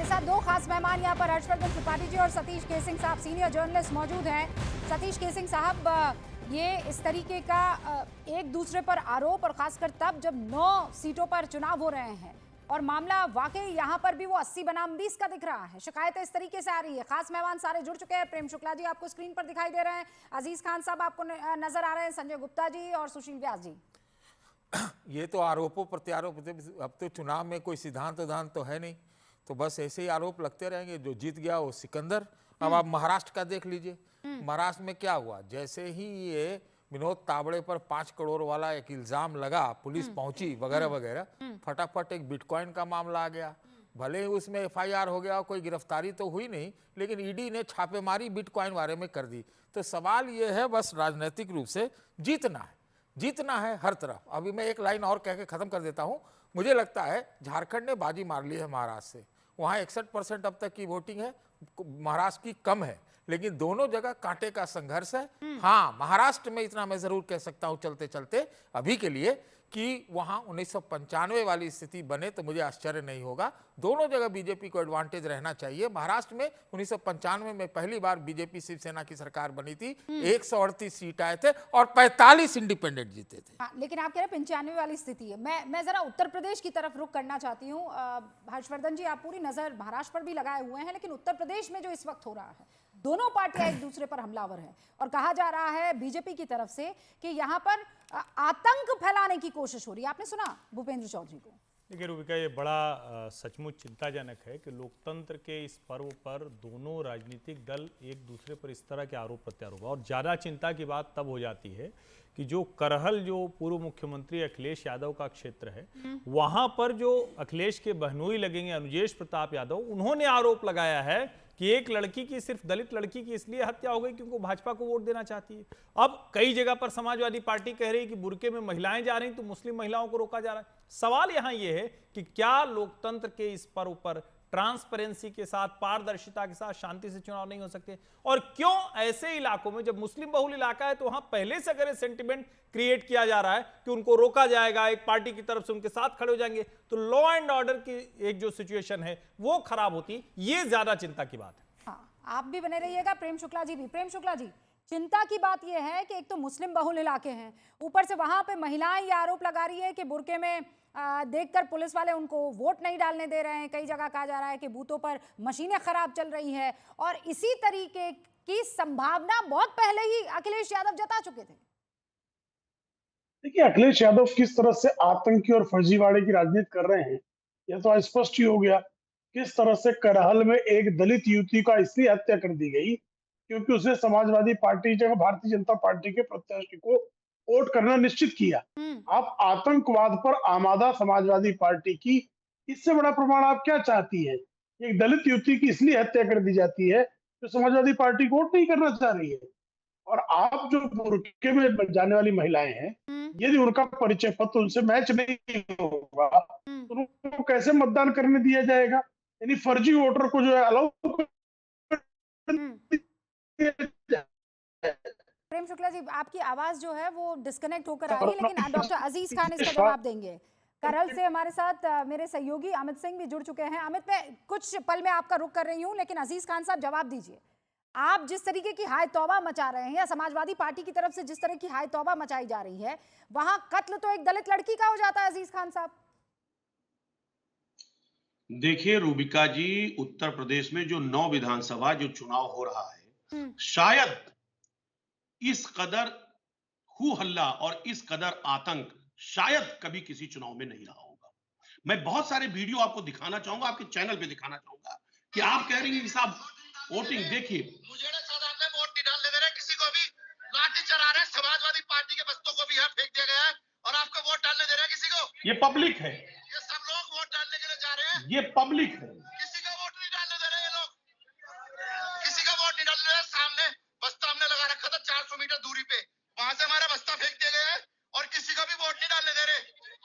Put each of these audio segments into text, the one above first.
मेरे साथ दो खास मेहमान यहाँ पर हर्षवर्धन त्रिपाठी जी और सतीश केसिंग साहब सीनियर जर्नलिस्ट मौजूद हैं। सतीश केसिंग साहब, ये इस तरीके का एक दूसरे पर आरोप और खासकर तब जब 9 सीटों पर चुनाव हो रहे हैं और मामला वाकई यहाँ पर भी वो 80 बनाम 20 का दिख रहा है। शिकायतें इस तरीके से आ रही है। खास मेहमान सारे जुड़ चुके हैं। प्रेम शुक्ला जी आपको स्क्रीन पर दिखाई दे रहे हैं, अजीज खान साहब आपको नजर आ रहे हैं, संजय गुप्ता जी और सुशील व्यास जी। ये तो आरोपों प्रत्यारोप, अब तो चुनाव में कोई सिद्धांत उदांत तो है नहीं, तो बस ऐसे ही आरोप लगते रहेंगे। जो जीत गया वो सिकंदर। अब आप महाराष्ट्र का देख लीजिए, महाराष्ट्र में क्या हुआ। जैसे ही ये विनोद तावड़े पर 5 करोड़ वाला एक इल्जाम लगा, पुलिस पहुंची वगैरह वगैरह, फटाफट एक बिटकॉइन का मामला आ गया। भले ही उसमें एफआईआर हो गया, कोई गिरफ्तारी तो हुई नहीं, लेकिन ईडी ने छापेमारी बिटकॉइन बारे में कर दी। तो सवाल ये है, बस राजनीतिक रूप से जीतना है, जीतना है हर तरफ। अभी मैं एक लाइन और कह के खत्म कर देता हूं। मुझे लगता है झारखंड ने बाजी मार ली है महाराष्ट्र से। वहां 61% अब तक की वोटिंग है, महाराष्ट्र की कम है, लेकिन दोनों जगह कांटे का संघर्ष है। हाँ, महाराष्ट्र में इतना मैं जरूर कह सकता हूं चलते चलते अभी के लिए कि वहां 1995 वाली स्थिति बने तो मुझे आश्चर्य नहीं होगा। दोनों जगह बीजेपी को एडवांटेज रहना चाहिए। महाराष्ट्र में 1995 में पहली बार बीजेपी शिवसेना की सरकार बनी थी, 138 सीट आए थे और 45 इंडिपेंडेंट जीते थे। हाँ, लेकिन आप कह रहे हैं 95 वाली स्थिति है। मैं जरा उत्तर प्रदेश की तरफ रुख करना चाहती हूँ। हर्षवर्धन जी, आप पूरी नजर महाराष्ट्र पर भी लगाए हुए हैं, लेकिन उत्तर प्रदेश में जो इस वक्त हो रहा है, दोनों पार्टियां एक दूसरे पर हमलावर हैं और कहा जा रहा है बीजेपी की तरफ से कि यहाँ पर आतंक फैलाने की कोशिश हो रही है। आपने सुना भूपेंद्र चौधरी को? देखिए रूबिका, ये बड़ा सचमुच चिंताजनक है कि लोकतंत्र के इस पर्व पर दोनों राजनीतिक दल एक दूसरे पर इस तरह के आरोप प्रत्यारोप। और ज़्यादा चिंता की बात तब हो जाती है कि जो करहल, जो पूर्व मुख्यमंत्री अखिलेश यादव का क्षेत्र है, वहां पर जो अखिलेश के बहनोई लगेंगे अनुजेश प्रताप यादव, उन्होंने आरोप लगाया है कि एक लड़की की, सिर्फ दलित लड़की की इसलिए हत्या हो गई क्योंकि वो भाजपा को वोट देना चाहती है। अब कई जगह पर समाजवादी पार्टी कह रही है कि बुर्के में महिलाएं जा रही तो मुस्लिम महिलाओं को रोका जा रहा है। सवाल यहां यह है कि क्या लोकतंत्र के इस पर्व पर ट्रांसपेरेंसी के साथ, पारदर्शिता के साथ शांति से चुनाव नहीं हो सकते? और क्यों ऐसे इलाकों में, जब मुस्लिम बहुल इलाका है, तो वहां पहले से अगर सेंटिमेंट क्रिएट किया जा रहा है कि उनको रोका जाएगा, एक पार्टी की तरफ से उनके साथ खड़े हो जाएंगे, तो लॉ एंड ऑर्डर की एक जो सिचुएशन है वो खराब होती, ये ज्यादा चिंता की बात है। हाँ, आप भी बने रहिएगा, प्रेम शुक्ला जी भी। प्रेम शुक्ला जी, चिंता की बात यह है कि एक तो मुस्लिम बहुल इलाके हैं, ऊपर से वहां पे महिलाएं ये आरोप लगा रही है कि बुर्के में देखकर पुलिस वाले उनको वोट नहीं डालने दे रहे हैं। कई जगह कहा जा रहा है कि बूथों पर मशीनें खराब चल रही है और इसी तरीके की संभावना बहुत पहले ही अखिलेश यादव जता चुके थे। देखिए, अखिलेश यादव किस तरह से आतंकी और फर्जीवाड़े की राजनीति कर रहे हैं, यह तो स्पष्ट ही हो गया। किस तरह से करहल में एक दलित युवती का इसलिए हत्या कर दी गई क्योंकि उसने समाजवादी पार्टी जगह भारतीय जनता पार्टी के प्रत्याशी को वोट करना निश्चित किया। आप आतंकवाद पर आमादा समाजवादी पार्टी की इससे बड़ा प्रमाण आप क्या चाहती है? एक दलित युवती की इसलिए हत्या कर दी जाती है जो समाजवादी पार्टी को वोट नहीं करना चाह रही है। और आप जो बुर्के में जाने वाली महिलाएं हैं, यदि उनका परिचय पत्र उनसे मैच नहीं होगा तो उनको कैसे मतदान करने दिया जाएगा? यानी फर्जी वोटर को जो है अलाउ प्रेम शुक्ला जी, आपकी आवाज जो है वो डिस्कनेक्ट होकर आ रही है, लेकिन डॉक्टर अजीज खान इसका जवाब देंगे। करहल से हमारे साथ मेरे सहयोगी अमित सिंह भी जुड़ चुके हैं। अमित, मैं कुछ पल में आपका रुख कर रही हूं, लेकिन अजीज खान साहब जवाब दीजिए। आप जिस तरीके की हाय तौबा मचा रहे हैं, या समाजवादी पार्टी की तरफ से जिस तरह की हाय तौबा मचाई जा रही है, वहां कत्ल तो एक दलित लड़की का हो जाता है। अजीज खान साहब, देखिए रूबिका जी, उत्तर प्रदेश में जो 9 विधानसभा जो चुनाव हो रहा है, शायद इस कदर हू हल्ला और इस कदर आतंक शायद कभी किसी चुनाव में नहीं रहा होगा। मैं बहुत सारे वीडियो आपको दिखाना चाहूंगा, आपके चैनल पे दिखाना चाहूंगा कि आप कह रही हैं कि साहब वोटिंग देखिए, मुझे वोट नहीं डालने दे रहे, किसी को भी लाठी चला रहे, समाजवादी पार्टी के बस्तों को भी यहाँ फेंक दिया गया है और आपको वोट डालने दे रहे हैं किसी को? ये पब्लिक है, ये सब लोग वोट डालने के लिए जा रहे हैं, ये पब्लिक है, किसी का वोट नहीं डालने दे रहे ये लोग, किसी का वोट नहीं डालने दे रहे। सामने बस्ता हमने लगा रखा था 400 मीटर दूरी पे, वहां से हमारा बस्ता फेंक दिया गया है और किसी का भी वोट नहीं डालने दे रहे।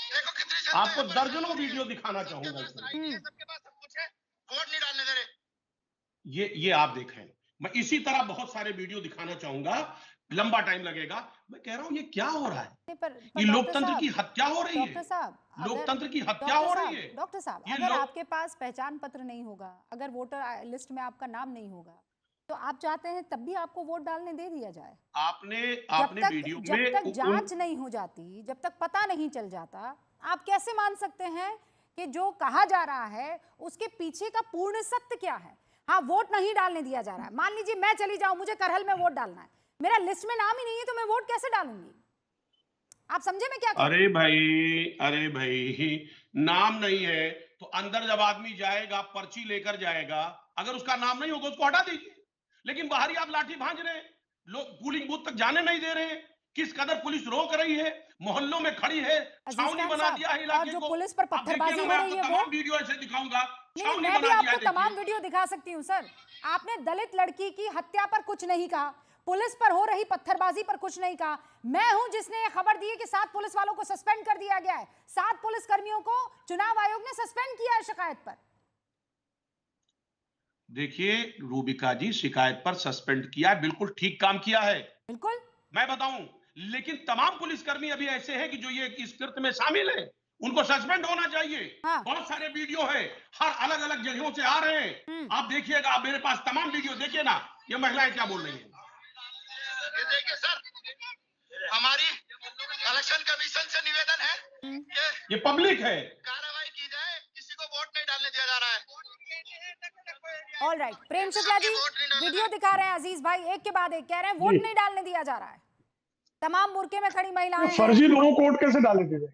देखो कितनी जनता आपको दर्जनों वीडियो दिखाना चाहूंगा इसमें। सबके पास सब कुछ है, वोट नहीं डालने दे रहे। ये आप देखें, मैं इसी तरह बहुत सारे वीडियो दिखाना चाहूंगा लंबा टाइम लगेगा। मैं कह रहा हूं ये क्या हो रहा है? पर ये डॉक्टर लोकतंत्र साहब, की हत्या हो रही डॉक्टर है। साहब, लोकतंत्र की हत्या हो रही है। डॉक्टर साहब, ये अगर लोग आपके पास पहचान पत्र नहीं होगा, अगर वोटर लिस्ट में आपका नाम नहीं होगा, तो आप चाहते हैं तब भी आपको वोट डालने दे दिया जाए? आपने आपने वीडियो जब में तक जांच नहीं हो जाती, जब तक पता नहीं चल जाता, आप कैसे मान सकते हैं कि जो कहा जा रहा है उसके पीछे का पूर्ण सत्य क्या है? हाँ, वोट नहीं डालने दिया जा रहा है। मान लीजिए मैं चली जाऊं, मुझे करहल में वोट डालना है, मेरा लिस्ट में नाम ही नहीं है, तो मैं वोट कैसे डालूंगी? आप समझे मैं क्या कह रही हूं? अरे भाई, नाम नहीं है तो अंदर जब आदमी जाएगा, पर्ची लेकर जाएगा, अगर उसका नाम नहीं होगा उसको हटा दीजिए। लेकिन बाहर ही आप लाठी भांज रहे हैं, लोग पोलिंग बूथ तक जाने नहीं दे रहे हैं। किस कदर पुलिस रोक रही है, मोहल्लों में खड़ी है, अजीज छावनी खान बना साहब, दिया है और इलाके जो को। पुलिस पर आप देखिए पत्थरबाजी ना, हो मैं रही आपको है वो, तमाम वीडियो ऐसे दिखाऊंगा। नहीं, छावनी मैं भी बना दिया आपको है, तमाम देखिए। वीडियो दिखा सकती हूँ सर। आपने दलित लड़की की हत्या पर कुछ नहीं कहा, पुलिस पर हो रही पत्थरबाजी पर कुछ नहीं कहा। मैं हूं जिसने ये खबर दी है कि 7 पुलिस वालों को सस्पेंड कर दिया गया है। 7 पुलिस कर्मियों को चुनाव आयोग ने सस्पेंड किया है शिकायत पर। देखिए रूबिका जी, शिकायत पर सस्पेंड किया है, बिल्कुल ठीक काम किया है, बिल्कुल। मैं बताऊं। लेकिन तमाम पुलिसकर्मी अभी ऐसे हैं कि जो ये इस कृत्य में शामिल है, उनको सस्पेंड होना चाहिए। हाँ। बहुत सारे वीडियो है, हर अलग अलग जगहों से आ रहे हैं। आप देखिएगा, आप मेरे पास तमाम वीडियो देखिए ना, ये महिलाएं क्या बोल रही हैं। ये देखिए सर, हमारी इलेक्शन कमीशन से निवेदन है कि ये पब्लिक है। कार्रवाई की जाए, किसी को वोट नहीं डालने दिया जा रहा है। All right, Prem Shukla ji video दिखा रहे हैं अजीज भाई, एक के बाद एक कह रहे हैं वोट नहीं डालने दिया जा रहा है। तमाम बुर्के में खड़ी महिलाएं हैं। फर्जी लोगों को वोट कैसे डालने दिए जाए?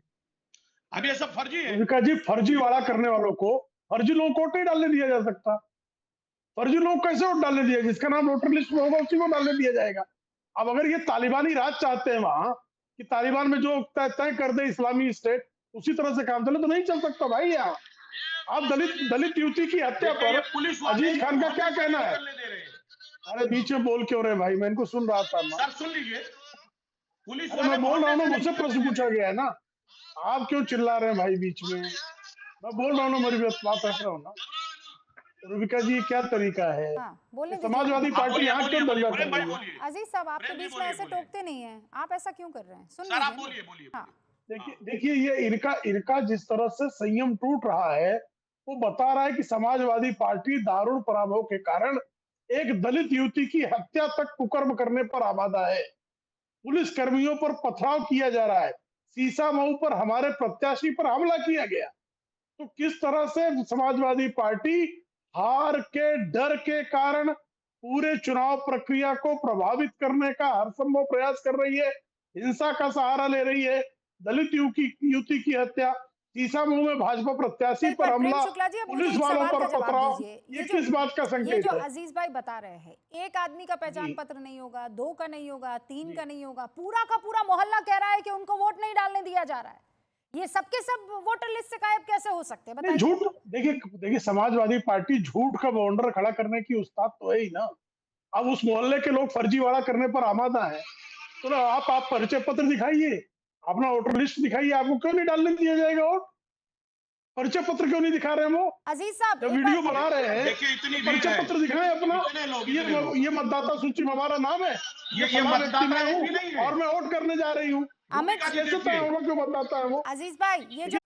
अब ये सब फर्जी है। रूबिका जी, फर्जी वाला करने वालों को फर्जी लोगों को वोट नहीं डालने दिया जा सकता। फर्जी लोग कैसे वोट डालने दिया? जिसका नाम वोटर लिस्ट में होगा उसी को डालने दिया जाएगा। अब अगर ये तालिबानी राज चाहते हैं वहां कि तालिबान में जो तय कर दे इस्लामी स्टेट, उसी तरह से काम चले, तो नहीं चल सकता भाई। यहाँ आप दलित युवती की हत्या पर पुलिस अजीज खान का क्या कहना है? अरे बीच में बोल क्यों रहे भाई, मैं इनको सुन रहा था ना। सर सुन लीजिए, पुलिस अरे मैं बोल रहा हूँ ना, मुझसे प्रश्न पूछा गया है ना, आप क्यों चिल्ला रहे हैं भाई बीच में? मैं बोल रहा हूँ ना, मेरी बात रख रहा हूँ ना। रूबिका जी, क्या तरीका है? हाँ, बोलने दीजिए। समाजवादी पार्टी यहाँ क्यों दंगा कर रही है? अजीज साहब, आप तो बीच में ऐसे टोकते नहीं हैं, आप ऐसा क्यों कर रहे हैं? सुन सर आप लीजिए। बोलिए। हाँ, देखिए ये इनका जिस तरह से संयम टूट रहा है, वो बता रहा है कि समाजवादी पार्टी दारुण पराभव के कारण एक दलित युवती की हत्या तक कुकर्म करने पर आमादा है। पुलिस कर्मियों पर पथराव किया जा रहा है, सीसामऊ पर हमारे प्रत्याशी पर हमला किया गया। तो किस तरह से समाजवादी पार्टी हार के डर के कारण पूरे चुनाव प्रक्रिया को प्रभावित करने का हर संभव प्रयास कर रही है, हिंसा का सहारा ले रही है। दलित युवती की हत्या, सीसामऊ में भाजपा प्रत्याशी पर प्रेम हमला, शुक्ला जी, अब मुझे पुलिस एक वालों सवाल पर का जवाब पथराव, दीजिए। ये किस बात का ये संकेत जो है? अजीज भाई बता रहे हैं, एक आदमी का पहचान पत्र नहीं होगा, 2 का नहीं होगा, 3 का नहीं होगा, पूरा का पूरा मोहल्ला कह रहा है कि उनको वोट नहीं डालने दिया जा रहा है। ये सबके सब वोटर लिस्ट से गायब कैसे हो सकते हैं, बताइए? झूठ, देखिए समाजवादी पार्टी झूठ का बाउंडर खड़ा करने की उस्ताद तो है ही ना। अब उस मोहल्ले के लोग फर्जीवाड़ा करने पर आमादा है, तो ना आप परिचय पत्र दिखाइए, अपना वोटर लिस्ट दिखाइए। आपको क्यों नहीं डालने दिया जाएगा वोट? परिचय पत्र क्यों नहीं दिखा रहे हैं वो? अजीज साहब, जब वीडियो बना रहे हैं, देखिए इतनी भीड़ परिचय है, पत्र दिखाएं अपना। इतने लोग। ये मतदाता सूची में हमारा नाम है, ये फलां व्यक्ति मतदाता मैं ऐसी हूँ नहीं है। और मैं वोट करने जा रही हूँ। अमित, कैसे तय होगा क्यों मतदाता है वो? अजीज भाई, ये जो